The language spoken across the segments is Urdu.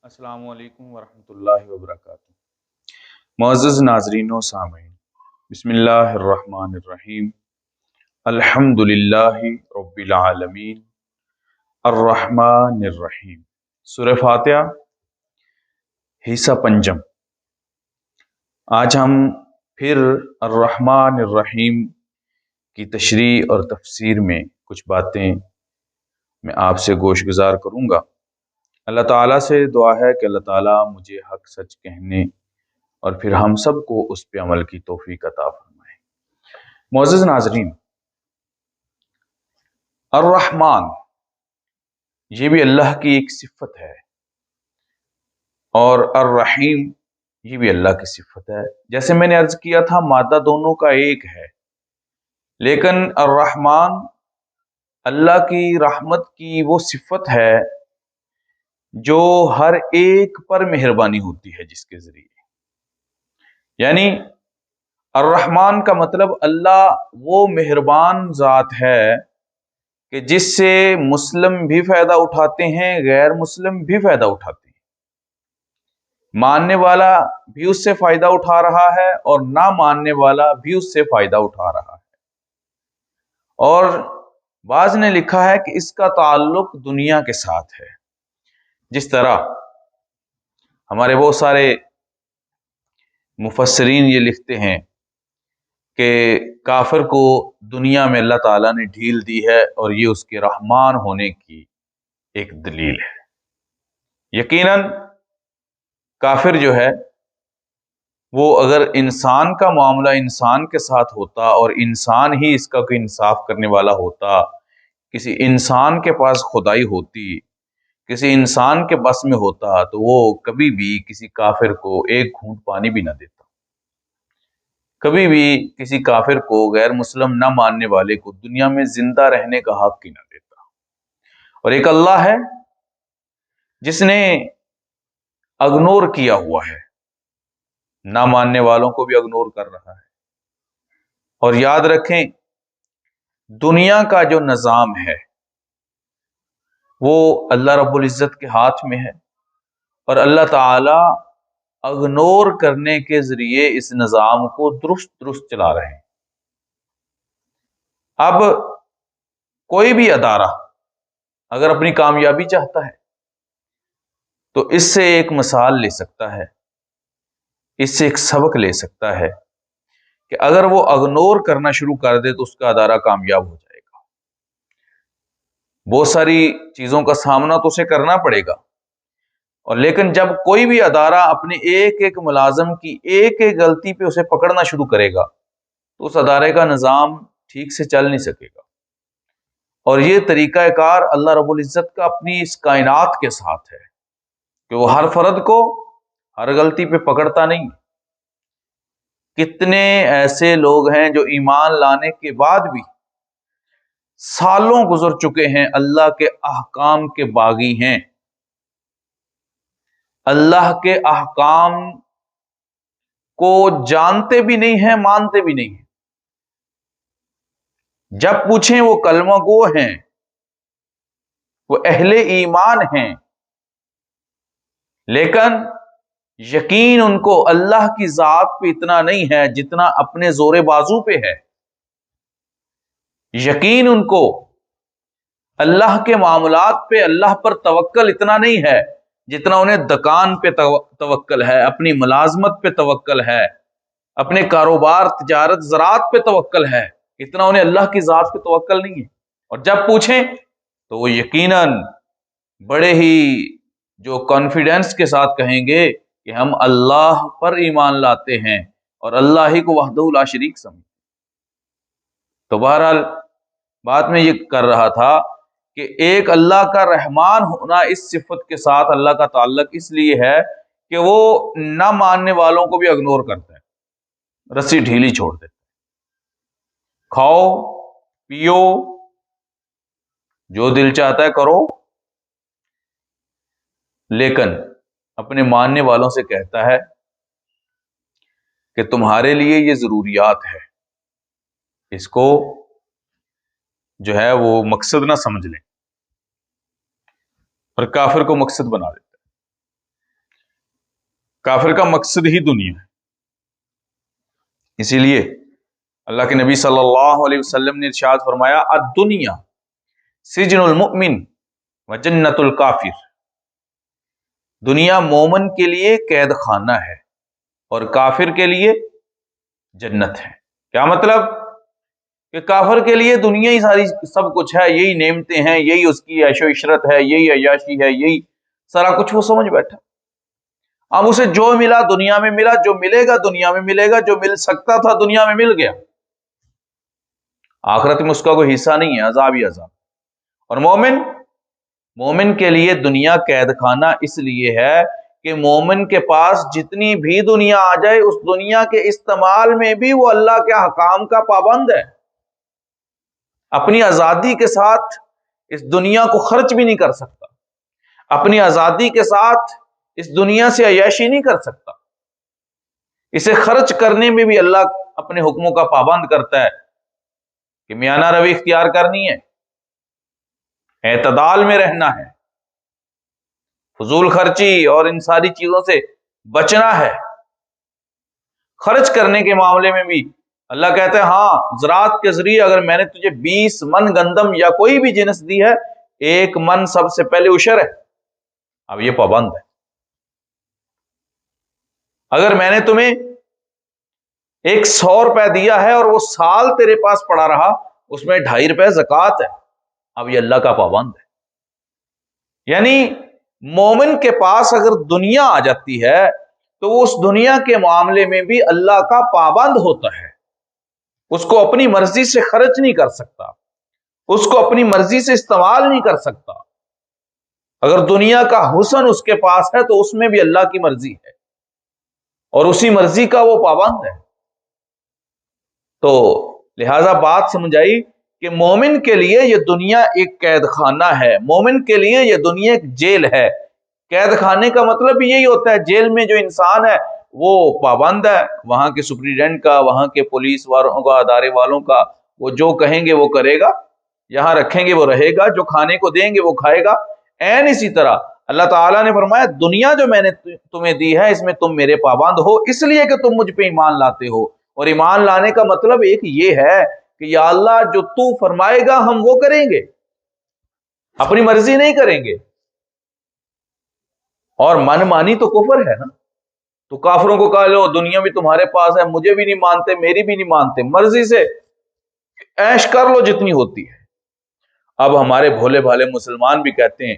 السلام علیکم ورحمۃ اللہ وبرکاتہ۔ معزز ناظرین و سامعین، بسم اللہ الرحمن الرحیم، الحمد للہ رب العالمین، الرحمن الرحیم۔ سورہ فاتحہ حصہ پنجم۔ آج ہم پھر الرحمن الرحیم کی تشریح اور تفسیر میں کچھ باتیں میں آپ سے گوش گزار کروں گا۔ اللہ تعالیٰ سے دعا ہے کہ اللہ تعالیٰ مجھے حق سچ کہنے اور پھر ہم سب کو اس پہ عمل کی توفیق عطا فرمائے۔ معزز ناظرین، الرحمن یہ بھی اللہ کی ایک صفت ہے، اور الرحیم یہ بھی اللہ کی صفت ہے۔ جیسے میں نے عرض کیا تھا، مادہ دونوں کا ایک ہے، لیکن الرحمن اللہ کی رحمت کی وہ صفت ہے جو ہر ایک پر مہربانی ہوتی ہے، جس کے ذریعے، یعنی الرحمن کا مطلب اللہ وہ مہربان ذات ہے کہ جس سے مسلم بھی فائدہ اٹھاتے ہیں، غیر مسلم بھی فائدہ اٹھاتے ہیں، ماننے والا بھی اس سے فائدہ اٹھا رہا ہے اور نہ ماننے والا بھی اس سے فائدہ اٹھا رہا ہے۔ اور بعض نے لکھا ہے کہ اس کا تعلق دنیا کے ساتھ ہے، جس طرح ہمارے بہت سارے مفسرین یہ لکھتے ہیں کہ کافر کو دنیا میں اللہ تعالیٰ نے ڈھیل دی ہے اور یہ اس کے رحمان ہونے کی ایک دلیل ہے۔ یقیناً کافر جو ہے وہ اگر انسان کا معاملہ انسان کے ساتھ ہوتا اور انسان ہی اس کا کوئی انصاف کرنے والا ہوتا، کسی انسان کے پاس خدائی ہوتی، کسی انسان کے بس میں ہوتا، تو وہ کبھی بھی کسی کافر کو ایک گھونٹ پانی بھی نہ دیتا، کبھی بھی کسی کافر کو، غیر مسلم نہ ماننے والے کو دنیا میں زندہ رہنے کا حق ہی نہ دیتا۔ اور ایک اللہ ہے جس نے اگنور کیا ہوا ہے، نہ ماننے والوں کو بھی اگنور کر رہا ہے۔ اور یاد رکھیں، دنیا کا جو نظام ہے وہ اللہ رب العزت کے ہاتھ میں ہے، اور اللہ تعالی اگنور کرنے کے ذریعے اس نظام کو درست چلا رہے ہیں۔ اب کوئی بھی ادارہ اگر اپنی کامیابی چاہتا ہے تو اس سے ایک مثال لے سکتا ہے، اس سے ایک سبق لے سکتا ہے کہ اگر وہ اگنور کرنا شروع کر دے تو اس کا ادارہ کامیاب ہو جائے گا۔ بہت ساری چیزوں کا سامنا تو اسے کرنا پڑے گا، اور لیکن جب کوئی بھی ادارہ اپنے ایک ایک ملازم کی ایک ایک غلطی پہ اسے پکڑنا شروع کرے گا تو اس ادارے کا نظام ٹھیک سے چل نہیں سکے گا۔ اور یہ طریقہ کار اللہ رب العزت کا اپنی اس کائنات کے ساتھ ہے کہ وہ ہر فرد کو ہر غلطی پہ پکڑتا نہیں۔ کتنے ایسے لوگ ہیں جو ایمان لانے کے بعد بھی سالوں گزر چکے ہیں، اللہ کے احکام کے باغی ہیں، اللہ کے احکام کو جانتے بھی نہیں ہیں، مانتے بھی نہیں ہیں۔ جب پوچھیں وہ کلمہ گو ہیں، وہ اہل ایمان ہیں، لیکن یقین ان کو اللہ کی ذات پہ اتنا نہیں ہے جتنا اپنے زور بازو پہ ہے۔ یقین ان کو اللہ کے معاملات پہ، اللہ پر توکل اتنا نہیں ہے جتنا انہیں دکان پہ توکل ہے، اپنی ملازمت پہ توکل ہے، اپنے کاروبار، تجارت، زراعت پہ توکل ہے، اتنا انہیں اللہ کی ذات پہ توکل نہیں ہے۔ اور جب پوچھیں تو وہ یقیناً بڑے ہی جو کانفیڈنس کے ساتھ کہیں گے کہ ہم اللہ پر ایمان لاتے ہیں اور اللہ ہی کو وحدہ لا شریک سمجھتے۔ تو بہرحال بات میں یہ کر رہا تھا کہ ایک اللہ کا رحمان ہونا، اس صفت کے ساتھ اللہ کا تعلق اس لیے ہے کہ وہ نہ ماننے والوں کو بھی اگنور کرتا ہے، رسی ڈھیلی چھوڑ دیتا ہے۔ کھاؤ پیو، جو دل چاہتا ہے کرو، لیکن اپنے ماننے والوں سے کہتا ہے کہ تمہارے لیے یہ ضروریات ہے، اس کو جو ہے وہ مقصد نہ سمجھ لیں، اور کافر کو مقصد بنا دیتا ہے۔ کافر کا مقصد ہی دنیا ہے۔ اسی لیے اللہ کے نبی صلی اللہ علیہ وسلم نے ارشاد فرمایا الدنیا سجن المؤمن و جنت الکافر، دنیا مومن کے لیے قید خانہ ہے اور کافر کے لیے جنت ہے۔ کیا مطلب؟ کہ کافر کے لیے دنیا ہی ساری سب کچھ ہے، یہی نعمتیں ہیں، یہی اس کی عیش و عشرت ہے، یہی عیاشی ہے، یہی سارا کچھ وہ سمجھ بیٹھا۔ اب اسے جو ملا دنیا میں ملا، جو ملے گا دنیا میں ملے گا، جو مل سکتا تھا دنیا میں مل گیا، آخرت میں اس کا کوئی حصہ نہیں ہے، عذاب ہی عذاب۔ اور مومن کے لیے دنیا قید خانہ اس لیے ہے کہ مومن کے پاس جتنی بھی دنیا آ جائے، اس دنیا کے استعمال میں بھی وہ اللہ کے حکام کا پابند ہے، اپنی آزادی کے ساتھ اس دنیا کو خرچ بھی نہیں کر سکتا، اپنی آزادی کے ساتھ اس دنیا سے عیاشی نہیں کر سکتا، اسے خرچ کرنے میں بھی اللہ اپنے حکموں کا پابند کرتا ہے کہ میانہ روی اختیار کرنی ہے، اعتدال میں رہنا ہے، فضول خرچی اور ان ساری چیزوں سے بچنا ہے۔ خرچ کرنے کے معاملے میں بھی اللہ کہتا ہے ہاں زراعت کے ذریعے اگر میں نے تجھے 20 من گندم یا کوئی بھی جنس دی ہے، 1 من سب سے پہلے عشر ہے، اب یہ پابند ہے۔ اگر میں نے تمہیں 100 روپے دیا ہے اور وہ سال تیرے پاس پڑا رہا، اس میں 2.5 روپے زکوٰۃ ہے، اب یہ اللہ کا پابند ہے۔ یعنی مومن کے پاس اگر دنیا آ جاتی ہے تو وہ اس دنیا کے معاملے میں بھی اللہ کا پابند ہوتا ہے، اس کو اپنی مرضی سے خرچ نہیں کر سکتا، اس کو اپنی مرضی سے استعمال نہیں کر سکتا۔ اگر دنیا کا حسن اس کے پاس ہے تو اس میں بھی اللہ کی مرضی ہے اور اسی مرضی کا وہ پابند ہے۔ تو لہذا بات سمجھائی کہ مومن کے لیے یہ دنیا ایک قید خانہ ہے، مومن کے لیے یہ دنیا ایک جیل ہے۔ قید خانے کا مطلب یہی ہوتا ہے، جیل میں جو انسان ہے وہ پابند ہے وہاں کے سپرنٹینڈنٹ کا، وہاں کے پولیس والوں کا، ادارے والوں کا، وہ جو کہیں گے وہ کرے گا، یہاں رکھیں گے وہ رہے گا، جو کھانے کو دیں گے وہ کھائے گا۔ این اسی طرح اللہ تعالیٰ نے فرمایا دنیا جو میں نے تمہیں دی ہے اس میں تم میرے پابند ہو، اس لیے کہ تم مجھ پہ ایمان لاتے ہو۔ اور ایمان لانے کا مطلب ایک یہ ہے کہ یا اللہ جو تو فرمائے گا ہم وہ کریں گے، اپنی مرضی نہیں کریں گے۔ اور من مانی تو کفر ہے نا، تو کافروں کو کہا لو دنیا بھی تمہارے پاس ہے، مجھے بھی نہیں مانتے، میری بھی نہیں مانتے، مرضی سے عیش کر لو جتنی ہوتی ہے۔ اب ہمارے بھولے بھالے مسلمان بھی کہتے ہیں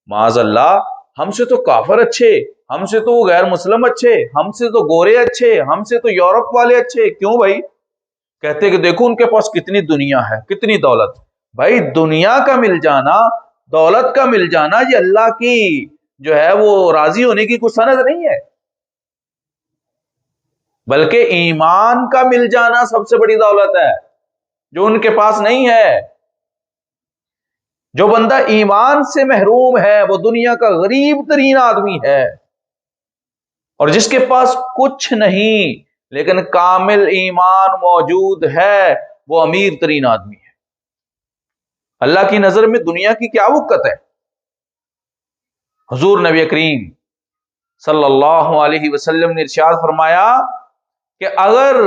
معاذ اللہ ہم سے تو کافر اچھے، ہم سے تو غیر مسلم اچھے، ہم سے تو گورے اچھے، ہم سے تو یورپ والے اچھے۔ کیوں بھائی؟ کہتے کہ دیکھو ان کے پاس کتنی دنیا ہے، کتنی دولت۔ بھائی دنیا کا مل جانا، دولت کا مل جانا یہ اللہ کی جو ہے وہ راضی ہونے کی کوئی سند نہیں ہے، بلکہ ایمان کا مل جانا سب سے بڑی دولت ہے جو ان کے پاس نہیں ہے۔ جو بندہ ایمان سے محروم ہے وہ دنیا کا غریب ترین آدمی ہے، اور جس کے پاس کچھ نہیں لیکن کامل ایمان موجود ہے وہ امیر ترین آدمی ہے۔ اللہ کی نظر میں دنیا کی کیا وقت ہے؟ حضور نبی کریم صلی اللہ علیہ وسلم نے ارشاد فرمایا کہ اگر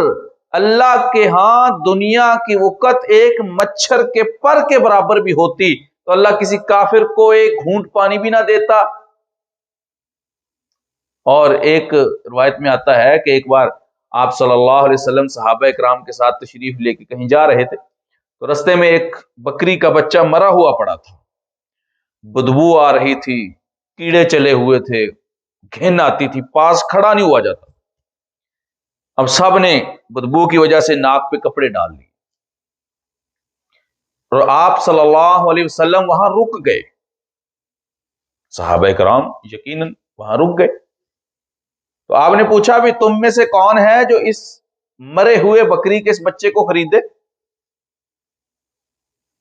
اللہ کے ہاں دنیا کی وقت ایک مچھر کے پر کے برابر بھی ہوتی تو اللہ کسی کافر کو ایک گھونٹ پانی بھی نہ دیتا۔ اور ایک روایت میں آتا ہے کہ ایک بار آپ صلی اللہ علیہ وسلم صحابہ کرام کے ساتھ تشریف لے کے کہیں جا رہے تھے، تو رستے میں ایک بکری کا بچہ مرا ہوا پڑا تھا، بدبو آ رہی تھی، کیڑے چلے ہوئے تھے، گھن آتی تھی، پاس کھڑا نہیں ہوا جاتا۔ اب سب نے بدبو کی وجہ سے ناک پہ کپڑے ڈال لیے اور آپ صلی اللہ علیہ وسلم وہاں رک گئے، صحابہ کرام یقیناً وہاں رک گئے۔ تو آپ نے پوچھا بھی تم میں سے کون ہے جو اس مرے ہوئے بکری کے اس بچے کو خریدے؟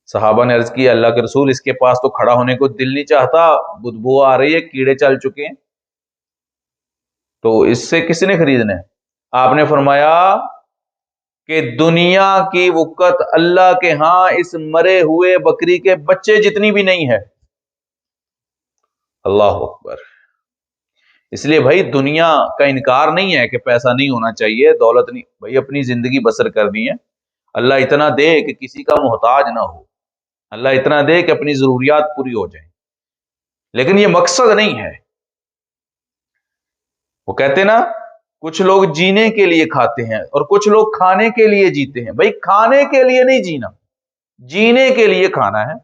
صحابہ نے عرض کی اللہ کے رسول اس کے پاس تو کھڑا ہونے کو دل نہیں چاہتا، بدبو آ رہی ہے، کیڑے چل چکے ہیں، تو اس سے کس نے خریدنا ہے؟ آپ نے فرمایا کہ دنیا کی وقت اللہ کے ہاں اس مرے ہوئے بکری کے بچے جتنی بھی نہیں ہے۔ اللہ اکبر۔ اس لیے بھائی دنیا کا انکار نہیں ہے کہ پیسہ نہیں ہونا چاہیے، دولت نہیں، بھائی اپنی زندگی بسر کرنی ہے، اللہ اتنا دے کہ کسی کا محتاج نہ ہو، اللہ اتنا دے کہ اپنی ضروریات پوری ہو جائیں، لیکن یہ مقصد نہیں ہے۔ وہ کہتے نا کچھ لوگ جینے کے لیے کھاتے ہیں اور کچھ لوگ کھانے کے لیے جیتے ہیں۔ بھائی کھانے کے لیے نہیں جینا، جینے کے لیے کھانا ہے۔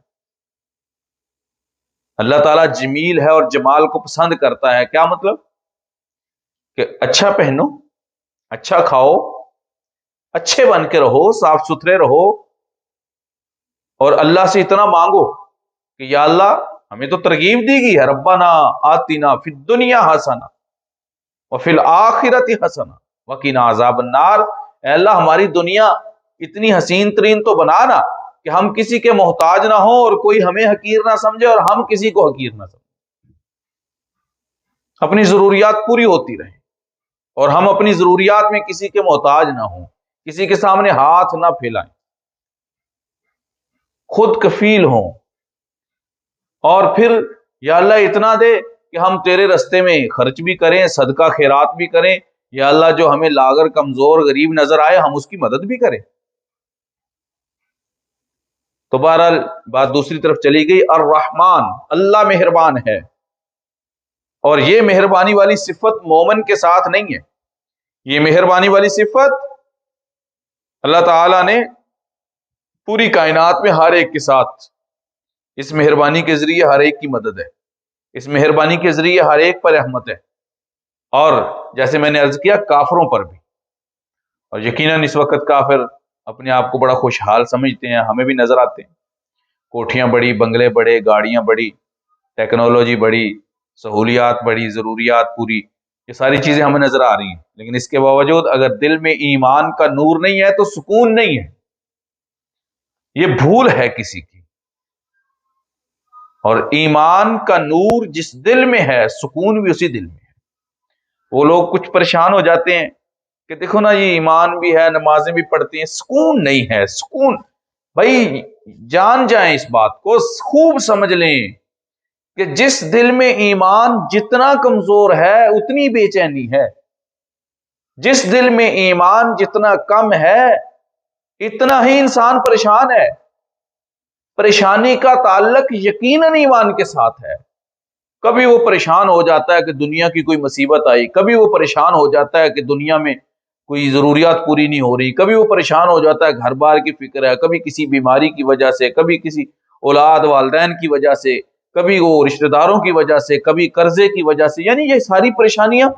اللہ تعالیٰ جمیل ہے اور جمال کو پسند کرتا ہے۔ کیا مطلب؟ کہ اچھا پہنو، اچھا کھاؤ، اچھے بن کے رہو، صاف ستھرے رہو، اور اللہ سے اتنا مانگو کہ یا اللہ ہمیں تو ترغیب دی گئی ہے، ربنا آتنا فی الدنیا حسنہ وفی الآخرۃ حسنہ وقنا عذاب النار۔ اے اللہ ہماری دنیا اتنی حسین ترین تو بنانا کہ ہم کسی کے محتاج نہ ہوں اور کوئی ہمیں حقیر نہ سمجھے اور ہم کسی کو حقیر نہ سمجھے، اپنی ضروریات پوری ہوتی رہیں اور ہم اپنی ضروریات میں کسی کے محتاج نہ ہوں، کسی کے سامنے ہاتھ نہ پھیلائیں، خود کفیل ہوں، اور پھر یا اللہ اتنا دے کہ ہم تیرے رستے میں خرچ بھی کریں، صدقہ خیرات بھی کریں، یا اللہ جو ہمیں لاغر کمزور غریب نظر آئے ہم اس کی مدد بھی کریں۔ تو بہرحال بات دوسری طرف چلی گئی۔ الرحمن، اللہ مہربان ہے، اور یہ مہربانی والی صفت مومن کے ساتھ نہیں ہے، یہ مہربانی والی صفت اللہ تعالیٰ نے پوری کائنات میں ہر ایک کے ساتھ، اس مہربانی کے ذریعے ہر ایک کی مدد ہے، اس مہربانی کے ذریعے ہر ایک پر رحمت ہے، اور جیسے میں نے عرض کیا کافروں پر بھی۔ اور یقیناً اس وقت کافر اپنے آپ کو بڑا خوشحال سمجھتے ہیں، ہمیں بھی نظر آتے ہیں، کوٹھیاں بڑی، بنگلے بڑے، گاڑیاں بڑی، ٹیکنالوجی بڑی، سہولیات بڑی، ضروریات پوری، یہ ساری چیزیں ہمیں نظر آ رہی ہیں، لیکن اس کے باوجود اگر دل میں ایمان کا نور نہیں ہے تو سکون نہیں ہے، یہ بھول ہے کسی کی۔ اور ایمان کا نور جس دل میں ہے سکون بھی اسی دل میں ہے۔ وہ لوگ کچھ پریشان ہو جاتے ہیں کہ دیکھو نا یہ ایمان بھی ہے، نمازیں بھی پڑھتی ہیں، سکون نہیں ہے۔ سکون بھائی جان جائیں اس بات کو، خوب سمجھ لیں کہ جس دل میں ایمان جتنا کمزور ہے اتنی بے چینی ہے، جس دل میں ایمان جتنا کم ہے اتنا ہی انسان پریشان ہے۔ پریشانی کا تعلق یقیناً ایمان کے ساتھ ہے۔ کبھی وہ پریشان ہو جاتا ہے کہ دنیا کی کوئی مصیبت آئی، کبھی وہ پریشان ہو جاتا ہے کہ دنیا میں کوئی ضروریات پوری نہیں ہو رہی، کبھی وہ پریشان ہو جاتا ہے گھر بار کی فکر ہے، کبھی کسی بیماری کی وجہ سے، کبھی کسی اولاد والدین کی وجہ سے، کبھی وہ رشتہ داروں کی وجہ سے، کبھی قرضے کی وجہ سے، یعنی یہ ساری پریشانیاں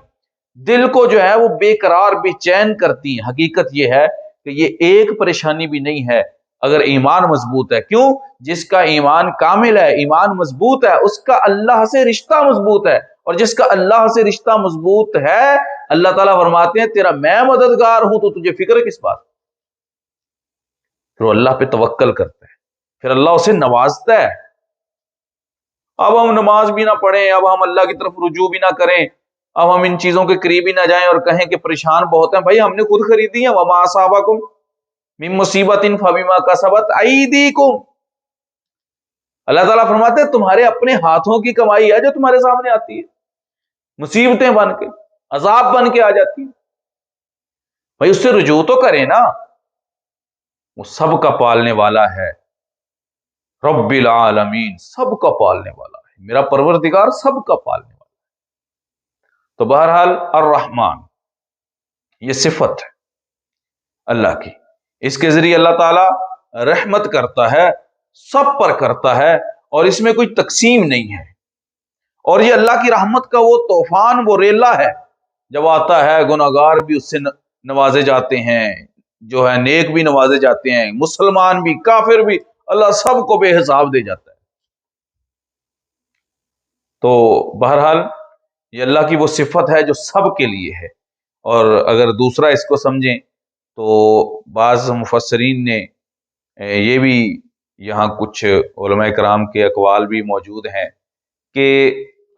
دل کو جو ہے وہ بے قرار بے چین کرتی ہیں۔ حقیقت یہ ہے کہ یہ ایک پریشانی بھی نہیں ہے اگر ایمان مضبوط ہے۔ کیوں؟ جس کا ایمان کامل ہے، ایمان مضبوط ہے، اس کا اللہ سے رشتہ مضبوط ہے، اور جس کا اللہ سے رشتہ مضبوط ہے اللہ تعالیٰ فرماتے ہیں تیرا میں مددگار ہوں، تو تجھے فکر کس بات؟ پھر اللہ پہ توکل کرتا ہے، پھر اللہ اسے نوازتا ہے۔ اب ہم نماز بھی نہ پڑھیں، اب ہم اللہ کی طرف رجوع بھی نہ کریں، اب ہم ان چیزوں کے قریب ہی نہ جائیں اور کہیں کہ پریشان بہت ہیں۔ بھائی ہم نے خود خریدی ہیں، وما اصابکم من مصیبت فبما کسبت ایدیکم۔ اللہ تعالیٰ فرماتے ہیں تمہارے اپنے ہاتھوں کی کمائی ہے جو تمہارے سامنے آتی ہے، مصیبتیں بن کے، عذاب بن کے آ جاتی ہیں، بھائی اس سے رجوع تو کریں نا۔ وہ سب کا پالنے والا ہے، رب العالمین، سب کا پالنے والا ہے، میرا پروردگار سب کا پالنے والا ہے۔ تو بہرحال الرحمن یہ صفت ہے اللہ کی، اس کے ذریعے اللہ تعالیٰ رحمت کرتا ہے، سب پر کرتا ہے، اور اس میں کوئی تقسیم نہیں ہے۔ اور یہ اللہ کی رحمت کا وہ طوفان، وہ ریلا ہے، جب آتا ہے گناہگار بھی اس سے نوازے جاتے ہیں، جو ہے نیک بھی نوازے جاتے ہیں، مسلمان بھی کافر بھی، اللہ سب کو بے حساب دے جاتا ہے۔ تو بہرحال یہ اللہ کی وہ صفت ہے جو سب کے لیے ہے۔ اور اگر دوسرا اس کو سمجھیں تو بعض مفسرین نے یہ بھی، یہاں کچھ علماء کرام کے اقوال بھی موجود ہیں کہ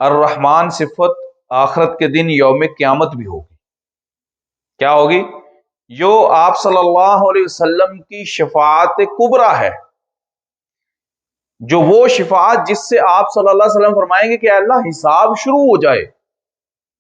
الرحمن صفت آخرت کے دن یوم قیامت بھی ہوگی۔ کیا ہوگی؟ جو آپ صلی اللہ علیہ وسلم کی شفاعت کبریٰ ہے، جو وہ شفاعت جس سے آپ صلی اللہ علیہ وسلم فرمائیں گے کہ اے اللہ حساب شروع ہو جائے،